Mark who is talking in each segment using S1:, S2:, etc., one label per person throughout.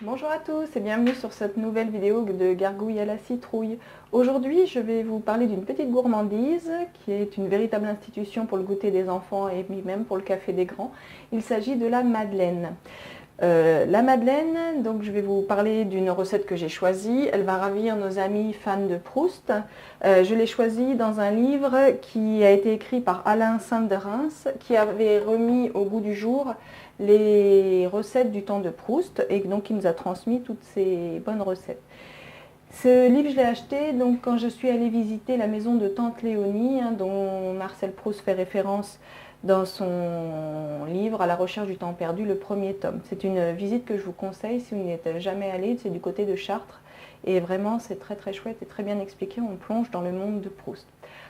S1: Bonjour à tous et bienvenue sur cette nouvelle vidéo de gargouille à la citrouille. Aujourd'hui, je vais vous parler d'une petite gourmandise qui est une véritable institution pour le goûter des enfants et même pour le café des grands. Il s'agit de la madeleine. La madeleine, donc je vais vous parler d'une recette que j'ai choisie. Elle va ravir nos amis fans de Proust. Je l'ai choisie dans un livre qui a été écrit par Alain Sainte de Reims, qui avait remis au goût du jour les recettes du temps de Proust et donc qui nous a transmis toutes ces bonnes recettes. Ce livre, je l'ai acheté donc, quand je suis allée visiter la maison de Tante Léonie, dont Marcel Proust fait référence dans son livre À la recherche du temps perdu, le premier tome. C'est une visite que je vous conseille si vous n'y êtes jamais allé, c'est du côté de Chartres. Et vraiment, c'est très très chouette et très bien expliqué, on plonge dans le monde de Proust.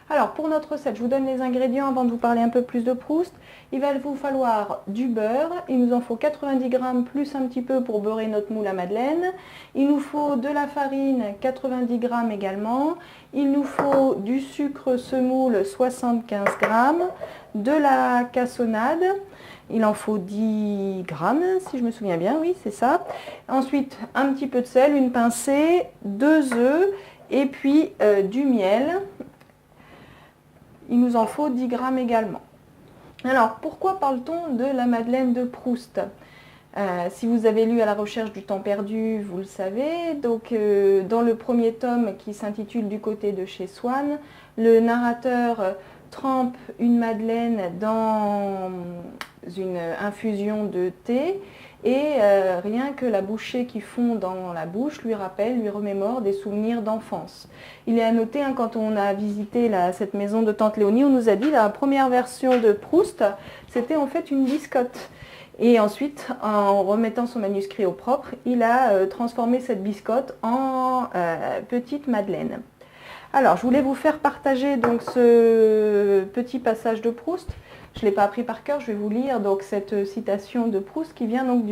S1: Alors, pour notre recette, je vous donne les ingrédients avant de vous parler un peu plus de Proust. Il va vous falloir du beurre, il nous en faut 90 g plus un petit peu pour beurrer notre moule à madeleine. Il nous faut de la farine, 90 g également. Il nous faut du sucre semoule, 75 g, de la cassonade. Il en faut 10 grammes, si je me souviens bien, oui, c'est ça. Ensuite, un petit peu de sel, une pincée, 2 œufs et puis du miel. Il nous en faut 10 grammes également. Alors, pourquoi parle-t-on de la madeleine de Proust ? Si vous avez lu À la recherche du temps perdu, vous le savez. Donc, dans le premier tome qui s'intitule Du côté de chez Swann, le narrateur trempe une madeleine dans une infusion de thé et rien que la bouchée qui fond dans la bouche lui remémore des souvenirs d'enfance. Il est à noter, quand on a visité cette maison de Tante Léonie, on nous a dit la première version de Proust, c'était en fait une biscotte. Et ensuite, en remettant son manuscrit au propre, il a transformé cette biscotte en petite madeleine. Alors, je voulais vous faire partager donc ce petit passage de Proust. Je ne l'ai pas appris par cœur, je vais vous lire donc cette citation de Proust qui vient donc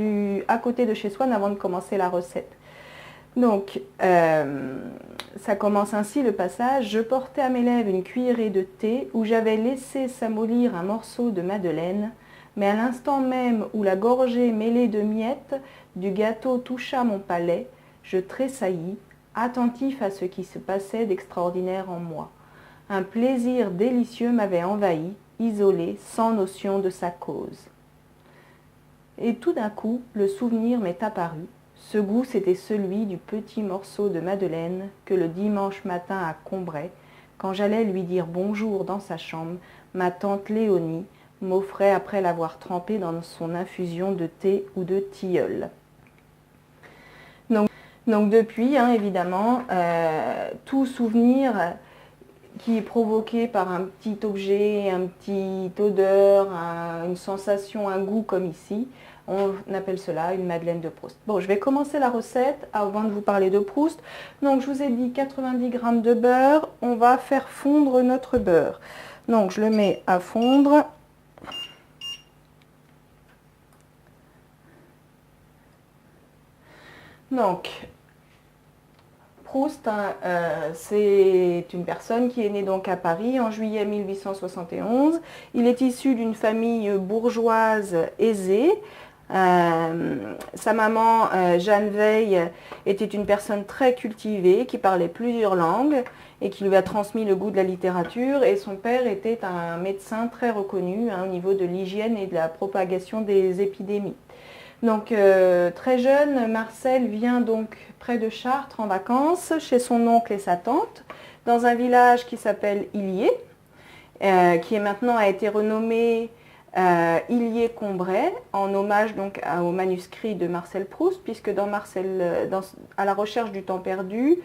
S1: à côté de chez Swann avant de commencer la recette. Donc, ça commence ainsi le passage. Je portais à mes lèvres une cuillerée de thé où j'avais laissé s'amollir un morceau de madeleine, mais à l'instant même où la gorgée mêlée de miettes du gâteau toucha mon palais, je tressaillis, attentif à ce qui se passait d'extraordinaire en moi. Un plaisir délicieux m'avait envahi, isolé, sans notion de sa cause. Et tout d'un coup, le souvenir m'est apparu. Ce goût, c'était celui du petit morceau de madeleine que le dimanche matin à Combray, quand j'allais lui dire bonjour dans sa chambre, ma tante Léonie m'offrait après l'avoir trempé dans son infusion de thé ou de tilleul. Donc depuis, évidemment, tout souvenir qui est provoqué par un petit objet, une petite odeur, une sensation, un goût comme ici, on appelle cela une madeleine de Proust. Bon, je vais commencer la recette avant de vous parler de Proust. Donc je vous ai dit 90 g de beurre, on va faire fondre notre beurre. Donc je le mets à fondre. Donc, Proust, c'est une personne qui est née donc à Paris en juillet 1871. Il est issu d'une famille bourgeoise aisée. Sa maman, Jeanne Veil, était une personne très cultivée qui parlait plusieurs langues et qui lui a transmis le goût de la littérature. Et son père était un médecin très reconnu au niveau de l'hygiène et de la propagation des épidémies. Donc très jeune, Marcel vient donc près de Chartres en vacances chez son oncle et sa tante dans un village qui s'appelle Illiers, qui maintenant a été renommé Illiers-Combray en hommage donc au manuscrit de Marcel Proust, puisque À la recherche du temps perdu,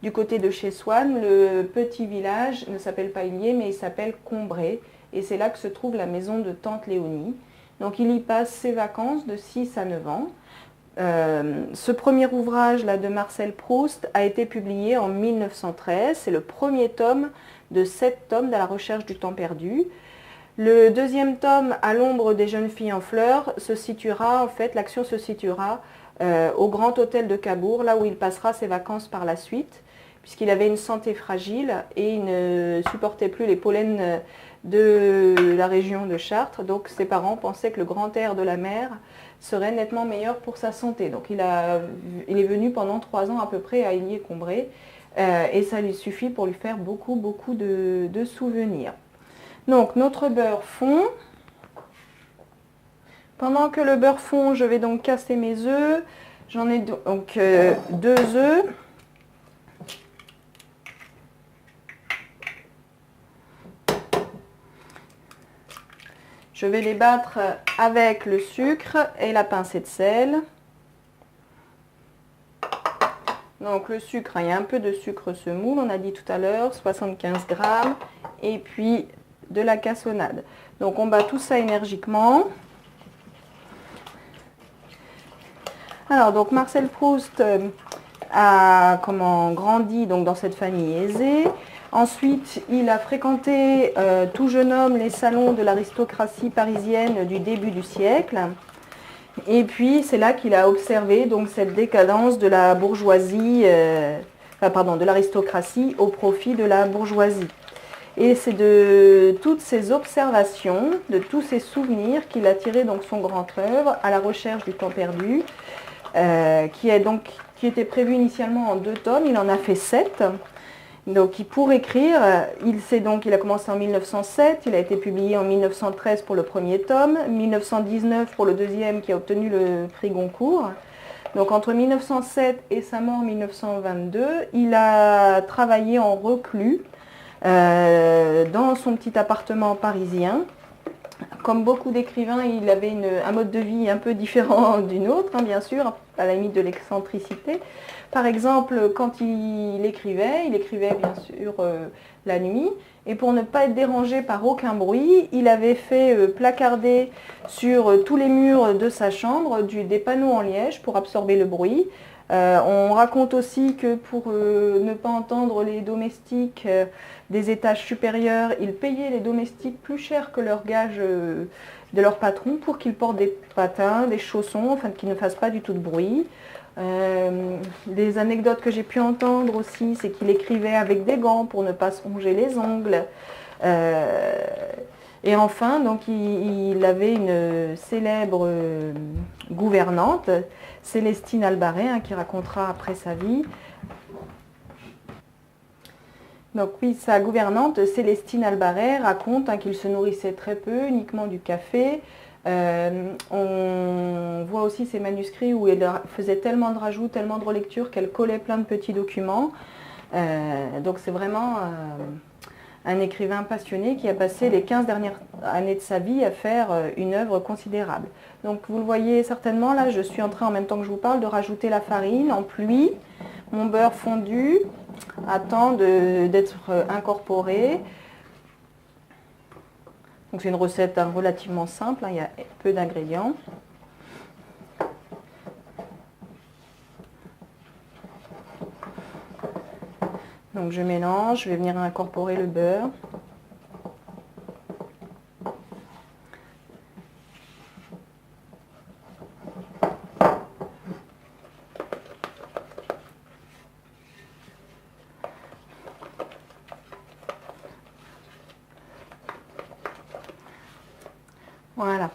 S1: du côté de chez Swann, le petit village ne s'appelle pas Illiers mais il s'appelle Combray et c'est là que se trouve la maison de Tante Léonie. Donc il y passe ses vacances de 6 à 9 ans. Ce premier ouvrage là, de Marcel Proust a été publié en 1913. C'est le premier tome de 7 tomes d'À la recherche du temps perdu. Le deuxième tome, À l'ombre des jeunes filles en fleurs, l'action se situera au Grand Hôtel de Cabourg, là où il passera ses vacances par la suite, puisqu'il avait une santé fragile et il ne supportait plus les pollens de la région de Chartres. Donc ses parents pensaient que le grand air de la mer serait nettement meilleur pour sa santé. Donc il est venu pendant 3 ans à peu près à Illier-Combray et ça lui suffit pour lui faire beaucoup de souvenirs. Donc notre beurre fond. Pendant que le beurre fond, je vais donc casser mes œufs. J'en ai donc 2 œufs. Je vais les battre avec le sucre et la pincée de sel. Donc le sucre, il y a un peu de sucre semoule, on a dit tout à l'heure, 75 grammes. Et puis de la cassonade. Donc on bat tout ça énergiquement. Alors donc Marcel Proust a grandi donc dans cette famille aisée. Ensuite, il a fréquenté tout jeune homme les salons de l'aristocratie parisienne du début du siècle. Et puis, c'est là qu'il a observé donc cette décadence de la bourgeoisie, de l'aristocratie au profit de la bourgeoisie. Et c'est de toutes ces observations, de tous ces souvenirs qu'il a tiré donc son grand œuvre à la recherche du temps perdu, qui était prévu initialement en 2 tomes. Il en a fait 7. Donc pour écrire, il a commencé en 1907, il a été publié en 1913 pour le premier tome, 1919 pour le deuxième qui a obtenu le prix Goncourt. Donc entre 1907 et sa mort en 1922, il a travaillé en reclus dans son petit appartement parisien. Comme beaucoup d'écrivains, il avait un mode de vie un peu différent d'une autre, hein, bien sûr, à la limite de l'excentricité. Par exemple, quand il écrivait bien sûr la nuit. Et pour ne pas être dérangé par aucun bruit, il avait fait placarder sur tous les murs de sa chambre des panneaux en liège pour absorber le bruit. On raconte aussi que pour ne pas entendre les domestiques des étages supérieurs, il payait les domestiques plus cher que leur gage de leur patron pour qu'ils portent des patins, des chaussons, afin qu'ils ne fassent pas du tout de bruit. Des anecdotes que j'ai pu entendre aussi, c'est qu'il écrivait avec des gants pour ne pas se ronger les ongles. Et enfin, donc, il avait une célèbre gouvernante, Célestine Albaret, hein, qui racontera après sa vie. Donc oui, sa gouvernante, Célestine Albaret, raconte qu'il se nourrissait très peu, uniquement du café. On voit aussi ses manuscrits où elle faisait tellement de rajouts, tellement de relectures qu'elle collait plein de petits documents. Donc c'est vraiment un écrivain passionné qui a passé les 15 dernières années de sa vie à faire une œuvre considérable. Donc vous le voyez certainement, là je suis en train en même temps que je vous parle de rajouter la farine en pluie. Mon beurre fondu attend d'être incorporé. Donc c'est une recette relativement simple, hein, il y a peu d'ingrédients. Donc je mélange, je vais venir incorporer le beurre. Voilà.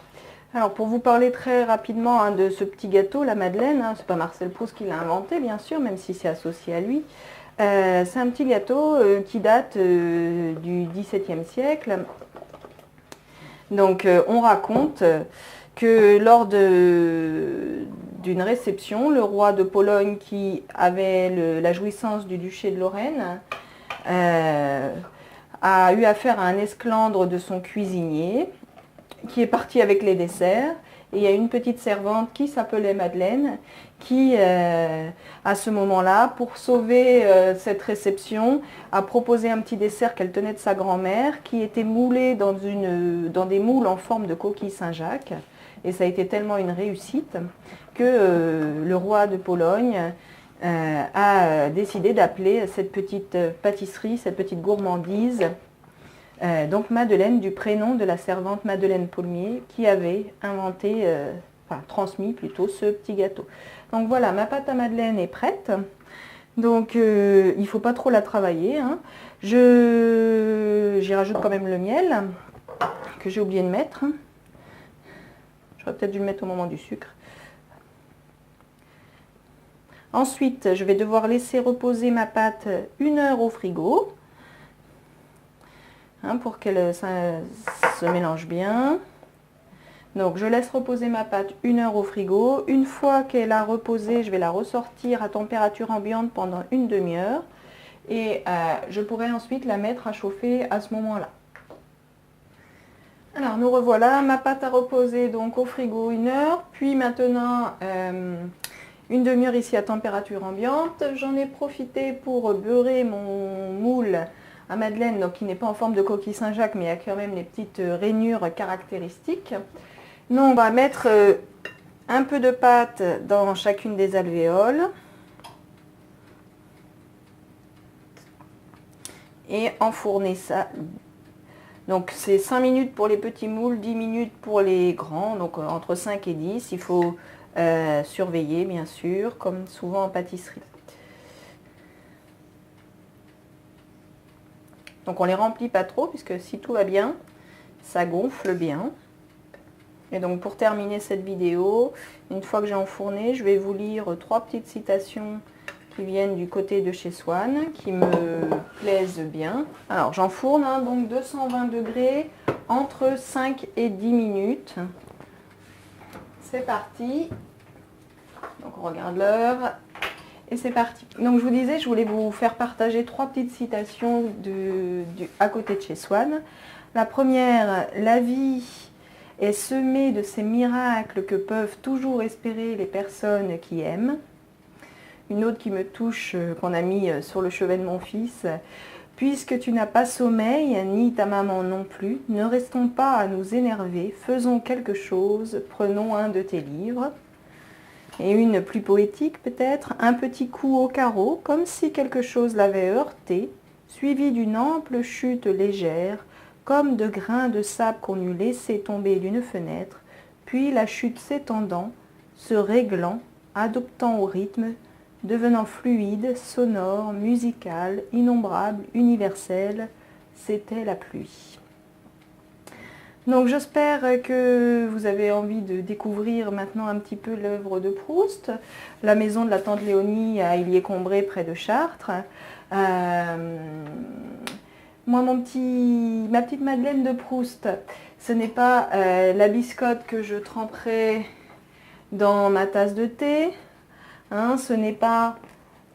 S1: Alors pour vous parler très rapidement hein, de ce petit gâteau, la Madeleine, hein, c'est pas Marcel Proust qui l'a inventé bien sûr, même si c'est associé à lui. C'est un petit gâteau qui date du XVIIe siècle. Donc on raconte que lors d'une réception, le roi de Pologne qui avait la jouissance du duché de Lorraine a eu affaire à un esclandre de son cuisinier qui est parti avec les desserts. Et il y a une petite servante qui s'appelait Madeleine qui, à ce moment-là, pour sauver cette réception, a proposé un petit dessert qu'elle tenait de sa grand-mère qui était moulé dans des moules en forme de coquille Saint-Jacques. Et ça a été tellement une réussite que le roi de Pologne a décidé d'appeler cette petite pâtisserie, cette petite gourmandise, donc Madeleine, du prénom de la servante Madeleine Paulmier qui avait inventé, transmis plutôt ce petit gâteau. Donc voilà, ma pâte à madeleine est prête. Donc il ne faut pas trop la travailler, hein. J'y rajoute quand même le miel que j'ai oublié de mettre. J'aurais peut-être dû le mettre au moment du sucre. Ensuite, je vais devoir laisser reposer ma pâte 1 heure au frigo, hein, pour qu'elle se mélange bien. Donc je laisse reposer ma pâte 1 heure au frigo. Une fois qu'elle a reposé, je vais la ressortir à température ambiante pendant une demi-heure. Et je pourrai ensuite la mettre à chauffer à ce moment-là. Alors nous revoilà, ma pâte a reposé donc au frigo 1 heure. Puis maintenant une demi-heure ici à température ambiante. J'en ai profité pour beurrer mon moule à madeleine, donc qui n'est pas en forme de coquille Saint-Jacques, mais il y a quand même les petites rainures caractéristiques. Nous, on va mettre un peu de pâte dans chacune des alvéoles et enfourner ça. Donc c'est 5 minutes pour les petits moules, 10 minutes pour les grands, donc entre 5 et 10. Il faut surveiller bien sûr, comme souvent en pâtisserie. Donc on les remplit pas trop, puisque si tout va bien, ça gonfle bien. Et donc pour terminer cette vidéo, une fois que j'ai enfourné, je vais vous lire 3 petites citations qui viennent du côté de chez Swan, qui me plaisent bien. Alors j'enfourne, hein, donc 220 degrés, entre 5 et 10 minutes. C'est parti. Donc on regarde l'heure. Et c'est parti. Donc je vous disais, je voulais vous faire partager 3 petites citations à côté de chez Swan. La première, la vie est semée de ces miracles que peuvent toujours espérer les personnes qui aiment. Une autre qui me touche, qu'on a mis sur le chevet de mon fils. Puisque tu n'as pas sommeil, ni ta maman non plus, ne restons pas à nous énerver, faisons quelque chose, prenons un de tes livres. Et une plus poétique peut-être, un petit coup au carreau, comme si quelque chose l'avait heurté, suivi d'une ample chute légère, comme de grains de sable qu'on eût laissé tomber d'une fenêtre, puis la chute s'étendant, se réglant, adoptant au rythme, devenant fluide, sonore, musical, innombrable, universel, c'était la pluie. Donc j'espère que vous avez envie de découvrir maintenant un petit peu l'œuvre de Proust, la maison de la tante Léonie à Illier-Combré près de Chartres. Moi, ma petite madeleine de Proust, ce n'est pas la biscotte que je tremperai dans ma tasse de thé, hein, ce n'est pas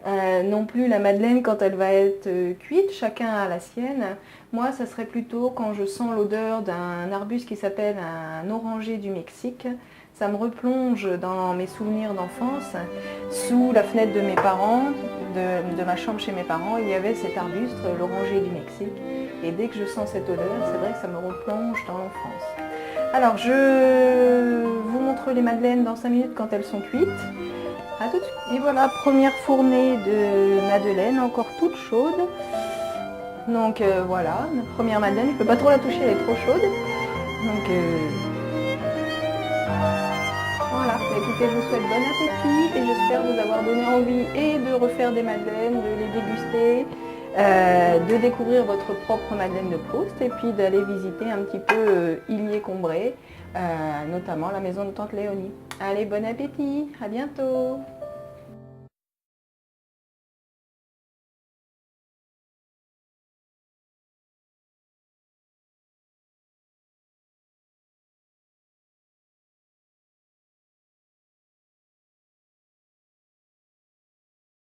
S1: non plus la madeleine quand elle va être cuite, chacun a la sienne. Moi, ça serait plutôt quand je sens l'odeur d'un arbuste qui s'appelle un oranger du Mexique. Ça me replonge dans mes souvenirs d'enfance. Sous la fenêtre de mes parents, de ma chambre chez mes parents, il y avait cet arbuste, l'oranger du Mexique. Et dès que je sens cette odeur, c'est vrai que ça me replonge dans l'enfance. Alors, je vous montre les madeleines dans 5 minutes quand elles sont cuites. À tout de suite. Et voilà, première fournée de madeleine, encore toute chaude. Donc voilà, ma première madeleine, je ne peux pas trop la toucher, elle est trop chaude. Donc voilà, écoutez, je vous souhaite bon appétit et j'espère vous avoir donné envie et de refaire des madeleines, de les déguster, de découvrir votre propre madeleine de Proust et puis d'aller visiter un petit peu Illier-Combré, notamment la maison de tante Léonie. Allez, bon appétit, à bientôt!